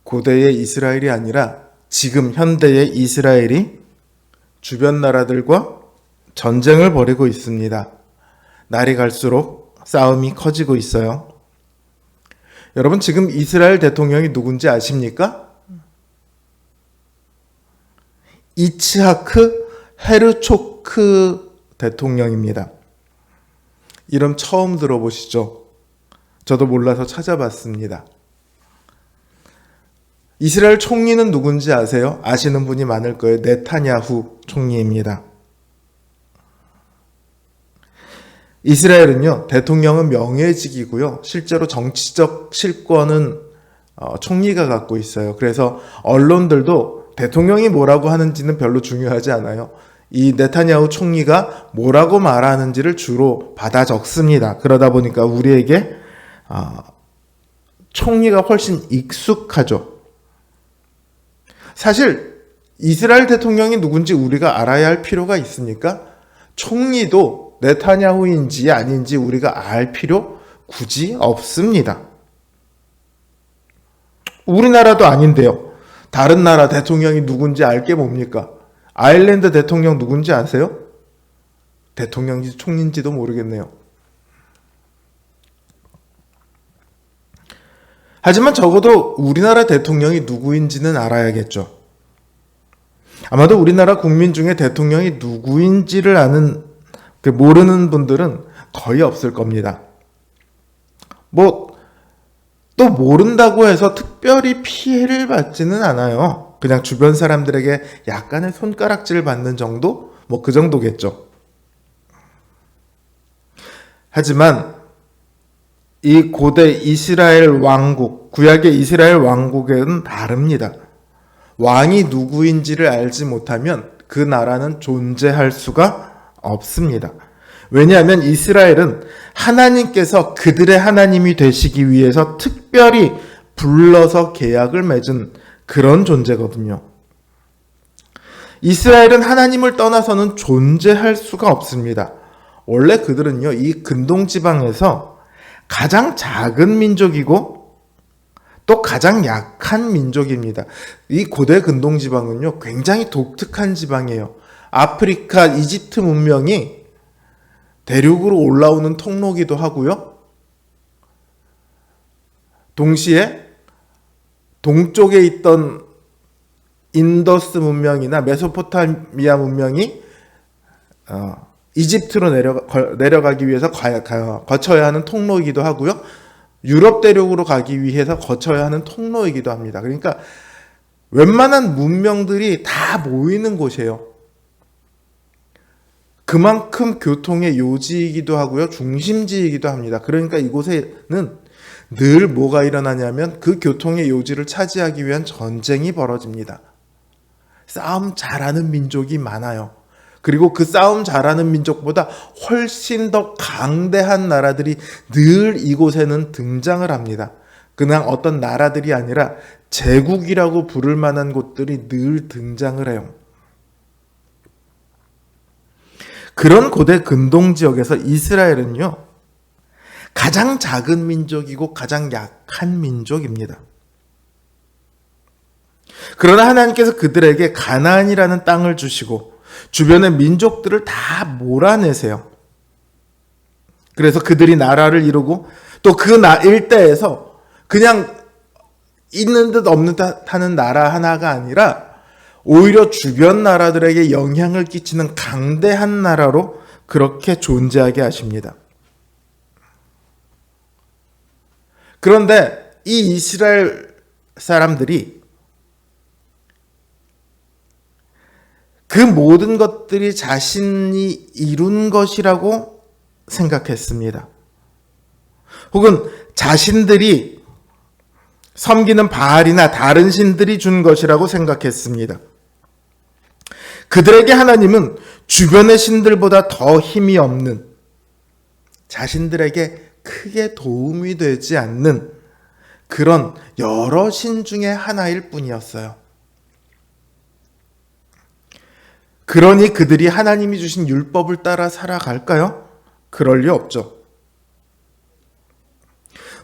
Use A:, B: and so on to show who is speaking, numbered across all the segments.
A: 고대의 이스라엘이 아니라 지금 현대의 이스라엘이 주변 나라들과 전쟁을 벌이고 있습니다. 날이 갈수록 싸움이 커지고 있어요. 여러분, 지금 이스라엘 대통령이 누군지 아십니까? 이츠하크 헤르초크 대통령입니다. 이름 처음 들어보시죠? 저도 몰라서 찾아봤습니다. 이스라엘 총리는 누군지 아세요? 아시는 분이 많을 거예요. 네타냐후 총리입니다. 이스라엘은요, 대통령은 명예직이고요. 실제로 정치적 실권은 총리가 갖고 있어요. 그래서 언론들도 대통령이 뭐라고 하는지는 별로 중요하지 않아요. 이 네타냐후 총리가 뭐라고 말하는지를 주로 받아 적습니다. 그러다 보니까 우리에게 총리가 훨씬 익숙하죠. 사실 이스라엘 대통령이 누군지 우리가 알아야 할 필요가 있습니까? 총리도 네타냐후인지 아닌지 우리가 알 필요 굳이 없습니다. 우리나라도 아닌데요. 다른 나라 대통령이 누군지 알 게 뭡니까? 아일랜드 대통령 누군지 아세요? 대통령인지 총리인지도 모르겠네요. 하지만 적어도 우리나라 대통령이 누구인지는 알아야겠죠. 아마도 우리나라 국민 중에 대통령이 누구인지를 모르는 분들은 거의 없을 겁니다. 또 모른다고 해서 특별히 피해를 받지는 않아요. 그냥 주변 사람들에게 약간의 손가락질을 받는 정도? 그 정도겠죠. 하지만 이 고대 이스라엘 왕국, 구약의 이스라엘 왕국은 다릅니다. 왕이 누구인지를 알지 못하면 그 나라는 존재할 수가 없습니다. 왜냐하면 이스라엘은 하나님께서 그들의 하나님이 되시기 위해서 특별히 불러서 계약을 맺은 그런 존재거든요. 이스라엘은 하나님을 떠나서는 존재할 수가 없습니다. 원래 그들은요, 이 근동지방에서 가장 작은 민족이고 또 가장 약한 민족입니다. 이 고대 근동지방은요, 굉장히 독특한 지방이에요. 아프리카, 이집트 문명이 대륙으로 올라오는 통로기도 하고요. 동시에 동쪽에 있던 인더스 문명이나 메소포타미아 문명이 이집트로 내려가기 위해서 거쳐야 하는 통로이기도 하고요. 유럽 대륙으로 가기 위해서 거쳐야 하는 통로이기도 합니다. 그러니까 웬만한 문명들이 다 모이는 곳이에요. 그만큼 교통의 요지이기도 하고요. 중심지이기도 합니다. 그러니까 이곳에는 늘 뭐가 일어나냐면 그 교통의 요지를 차지하기 위한 전쟁이 벌어집니다. 싸움 잘하는 민족이 많아요. 그리고 그 싸움 잘하는 민족보다 훨씬 더 강대한 나라들이 늘 이곳에는 등장을 합니다. 그냥 어떤 나라들이 아니라 제국이라고 부를 만한 곳들이 늘 등장을 해요. 그런 고대 근동 지역에서 이스라엘은요, 가장 작은 민족이고 가장 약한 민족입니다. 그러나 하나님께서 그들에게 가나안이라는 땅을 주시고 주변의 민족들을 다 몰아내세요. 그래서 그들이 나라를 이루고 또 그 일대에서 그냥 있는 듯 없는 듯 하는 나라 하나가 아니라 오히려 주변 나라들에게 영향을 끼치는 강대한 나라로 그렇게 존재하게 하십니다. 그런데 이 이스라엘 사람들이 그 모든 것들이 자신이 이룬 것이라고 생각했습니다. 혹은 자신들이 섬기는 바알이나 다른 신들이 준 것이라고 생각했습니다. 그들에게 하나님은 주변의 신들보다 더 힘이 없는, 자신들에게 크게 도움이 되지 않는 그런 여러 신 중에 하나일 뿐이었어요. 그러니 그들이 하나님이 주신 율법을 따라 살아갈까요? 그럴 리 없죠.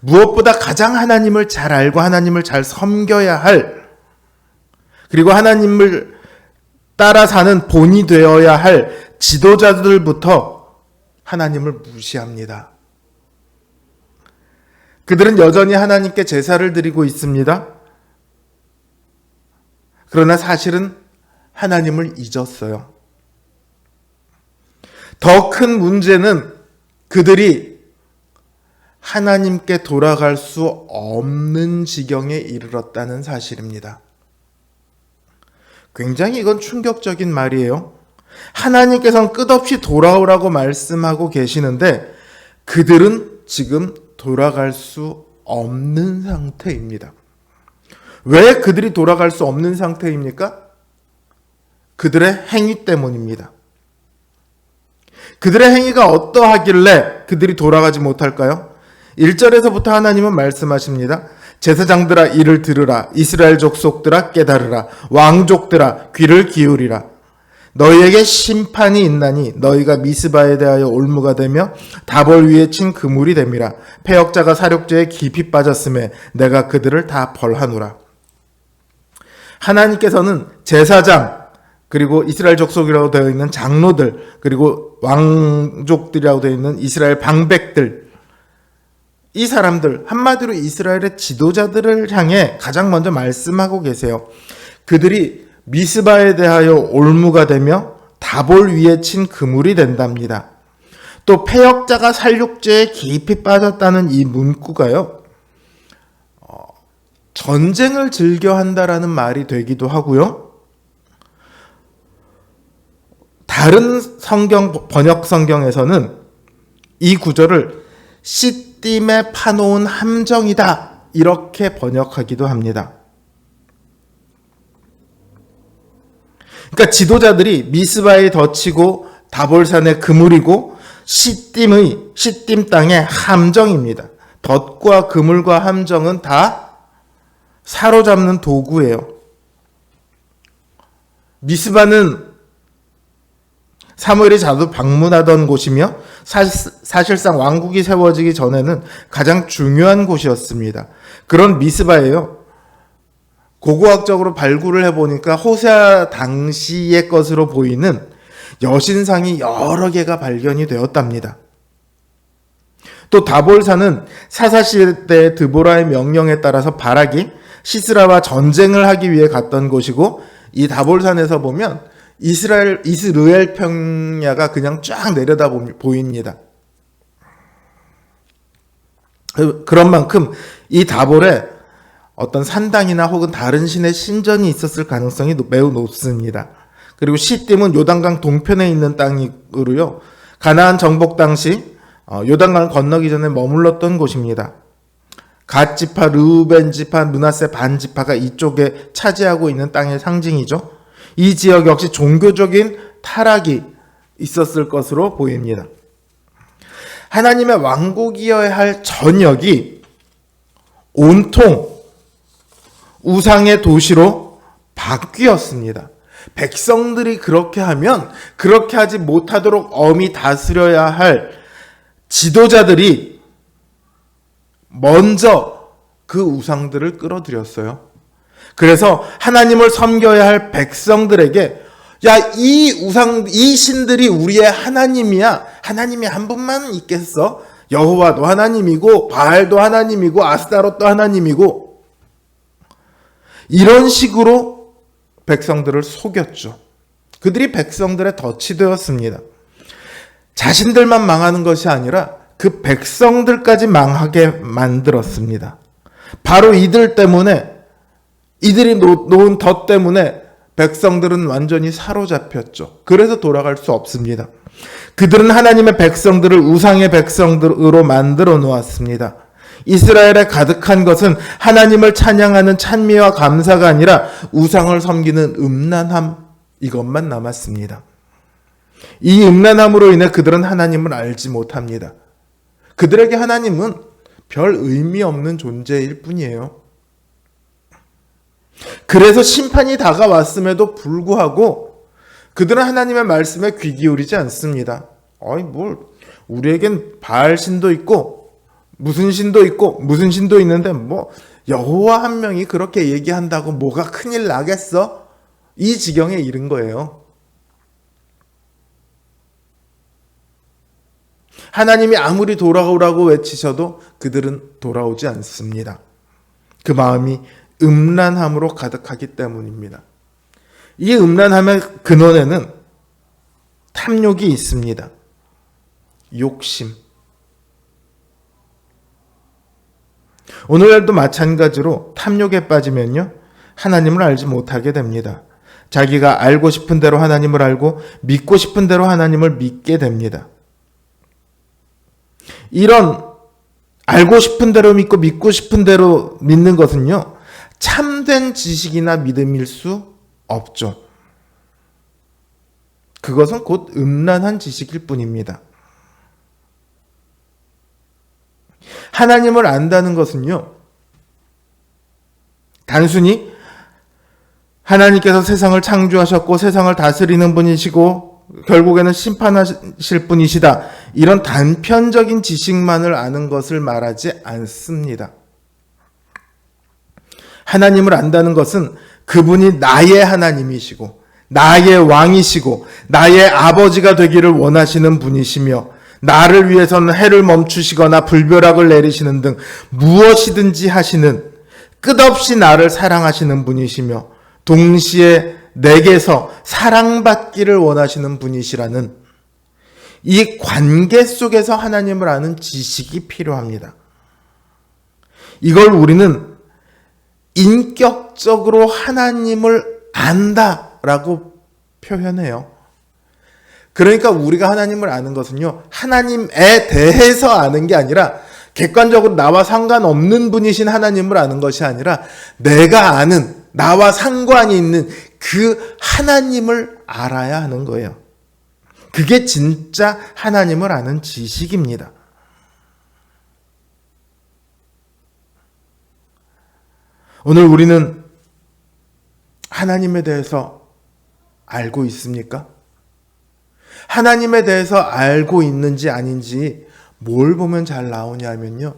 A: 무엇보다 가장 하나님을 잘 알고 하나님을 잘 섬겨야 할, 그리고 하나님을 따라 사는 본이 되어야 할 지도자들부터 하나님을 무시합니다. 그들은 여전히 하나님께 제사를 드리고 있습니다. 그러나 사실은 하나님을 잊었어요. 더 큰 문제는 그들이 하나님께 돌아갈 수 없는 지경에 이르렀다는 사실입니다. 굉장히 이건 충격적인 말이에요. 하나님께서는 끝없이 돌아오라고 말씀하고 계시는데 그들은 지금 돌아갈 수 없는 상태입니다. 왜 그들이 돌아갈 수 없는 상태입니까? 그들의 행위 때문입니다. 그들의 행위가 어떠하길래 그들이 돌아가지 못할까요? 1절에서부터 하나님은 말씀하십니다. 제사장들아 이를 들으라. 이스라엘 족속들아 깨달으라. 왕족들아 귀를 기울이라. 너희에게 심판이 있나니 너희가 미스바에 대하여 올무가 되며 다볼 위에 친 그물이 됨이라. 패역자가 사륙죄에 깊이 빠졌음에 내가 그들을 다 벌하노라. 하나님께서는 제사장, 그리고 이스라엘 족속이라고 되어 있는 장로들, 그리고 왕족들이라고 되어 있는 이스라엘 방백들, 이 사람들, 한마디로 이스라엘의 지도자들을 향해 가장 먼저 말씀하고 계세요. 그들이 미스바에 대하여 올무가 되며 다볼 위에 친 그물이 된답니다. 또 패역자가 살육죄에 깊이 빠졌다는 이 문구가요, 전쟁을 즐겨한다라는 말이 되기도 하고요. 다른 성경, 번역 성경에서는 이 구절을 시딤에 파놓은 함정이다 이렇게 번역하기도 합니다. 그러니까 지도자들이 미스바에 덧치고 다볼산의 그물이고 시딤 땅의 함정입니다. 덫과 그물과 함정은 다 사로잡는 도구예요. 미스바는 사무엘이 자주 방문하던 곳이며 사실상 왕국이 세워지기 전에는 가장 중요한 곳이었습니다. 그런 미스바예요. 고고학적으로 발굴을 해보니까 호세아 당시의 것으로 보이는 여신상이 여러 개가 발견이 되었답니다. 또 다볼산은 사사시대 드보라의 명령에 따라서 바락이 시스라와 전쟁을 하기 위해 갔던 곳이고, 이 다볼산에서 보면 이스라엘 평야가 그냥 쫙 내려다 보입니다. 그런 만큼 이 다볼에 어떤 산당이나 혹은 다른 신의 신전이 있었을 가능성이 매우 높습니다. 그리고 시딤은 요단강 동편에 있는 땅이고요. 가나안 정복 당시 요단강을 건너기 전에 머물렀던 곳입니다. 갓 지파, 르우벤 지파, 므낫세 반 지파가 이쪽에 차지하고 있는 땅의 상징이죠. 이 지역 역시 종교적인 타락이 있었을 것으로 보입니다. 하나님의 왕국이어야 할 전역이 온통 우상의 도시로 바뀌었습니다. 백성들이 그렇게 하면 그렇게 하지 못하도록 엄히 다스려야 할 지도자들이 먼저 그 우상들을 끌어들였어요. 그래서 하나님을 섬겨야 할 백성들에게 야, 이 신들이 우리의 하나님이야. 하나님이 한 분만 있겠어? 여호와도 하나님이고 바알도 하나님이고 아스타롯도 하나님이고, 이런 식으로 백성들을 속였죠. 그들이 백성들의 덫이 되었습니다. 자신들만 망하는 것이 아니라 그 백성들까지 망하게 만들었습니다. 바로 이들 때문에, 이들이 놓은 덫 때문에 백성들은 완전히 사로잡혔죠. 그래서 돌아갈 수 없습니다. 그들은 하나님의 백성들을 우상의 백성으로 만들어 놓았습니다. 이스라엘에 가득한 것은 하나님을 찬양하는 찬미와 감사가 아니라 우상을 섬기는 음란함, 이것만 남았습니다. 이 음란함으로 인해 그들은 하나님을 알지 못합니다. 그들에게 하나님은 별 의미 없는 존재일 뿐이에요. 그래서 심판이 다가왔음에도 불구하고 그들은 하나님의 말씀에 귀 기울이지 않습니다. 우리에겐 바알 신도 있고 무슨 신도 있고 무슨 신도 있는데 뭐 여호와 한 명이 그렇게 얘기한다고 뭐가 큰일 나겠어? 이 지경에 이른 거예요. 하나님이 아무리 돌아오라고 외치셔도 그들은 돌아오지 않습니다. 그 마음이 음란함으로 가득하기 때문입니다. 이 음란함의 근원에는 탐욕이 있습니다. 욕심. 오늘날도 마찬가지로 탐욕에 빠지면요, 하나님을 알지 못하게 됩니다. 자기가 알고 싶은 대로 하나님을 알고 믿고 싶은 대로 하나님을 믿게 됩니다. 이런 알고 싶은 대로 믿고 믿고 싶은 대로 믿는 것은요, 참된 지식이나 믿음일 수 없죠. 그것은 곧 음란한 지식일 뿐입니다. 하나님을 안다는 것은요, 단순히 하나님께서 세상을 창조하셨고 세상을 다스리는 분이시고 결국에는 심판하실 분이시다, 이런 단편적인 지식만을 아는 것을 말하지 않습니다. 하나님을 안다는 것은 그분이 나의 하나님이시고 나의 왕이시고 나의 아버지가 되기를 원하시는 분이시며 나를 위해서는 해를 멈추시거나 불벼락을 내리시는 등 무엇이든지 하시는, 끝없이 나를 사랑하시는 분이시며 동시에 내게서 사랑받기를 원하시는 분이시라는 이 관계 속에서 하나님을 아는 지식이 필요합니다. 이걸 우리는 인격적으로 하나님을 안다라고 표현해요. 그러니까 우리가 하나님을 아는 것은요, 하나님에 대해서 아는 게 아니라 객관적으로 나와 상관없는 분이신 하나님을 아는 것이 아니라 내가 아는, 나와 상관이 있는 그 하나님을 알아야 하는 거예요. 그게 진짜 하나님을 아는 지식입니다. 오늘 우리는 하나님에 대해서 알고 있습니까? 하나님에 대해서 알고 있는지 아닌지 뭘 보면 잘 나오냐면요,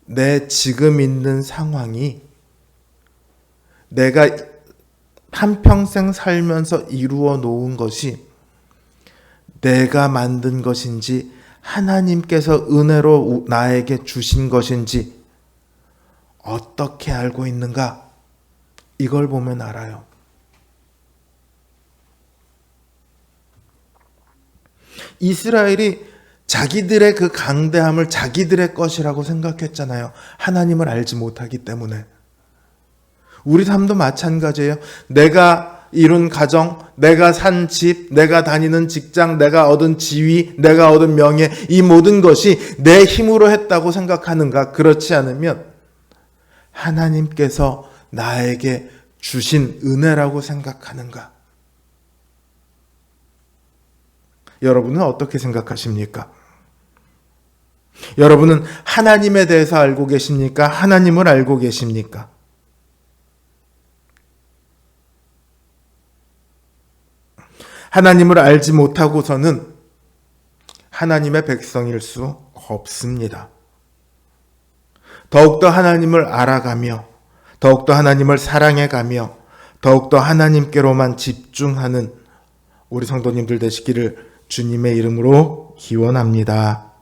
A: 내 지금 있는 상황이 내가 한평생 살면서 이루어 놓은 것이 내가 만든 것인지 하나님께서 은혜로 나에게 주신 것인지 어떻게 알고 있는가, 이걸 보면 알아요. 이스라엘이 자기들의 그 강대함을 자기들의 것이라고 생각했잖아요. 하나님을 알지 못하기 때문에. 우리 삶도 마찬가지예요. 내가 이룬 가정, 내가 산 집, 내가 다니는 직장, 내가 얻은 지위, 내가 얻은 명예, 이 모든 것이 내 힘으로 했다고 생각하는가? 그렇지 않으면 하나님께서 나에게 주신 은혜라고 생각하는가? 여러분은 어떻게 생각하십니까? 여러분은 하나님에 대해서 알고 계십니까? 하나님을 알고 계십니까? 하나님을 알지 못하고서는 하나님의 백성일 수 없습니다. 더욱더 하나님을 알아가며 더욱더 하나님을 사랑해가며 더욱더 하나님께로만 집중하는 우리 성도님들 되시기를 주님의 이름으로 기원합니다.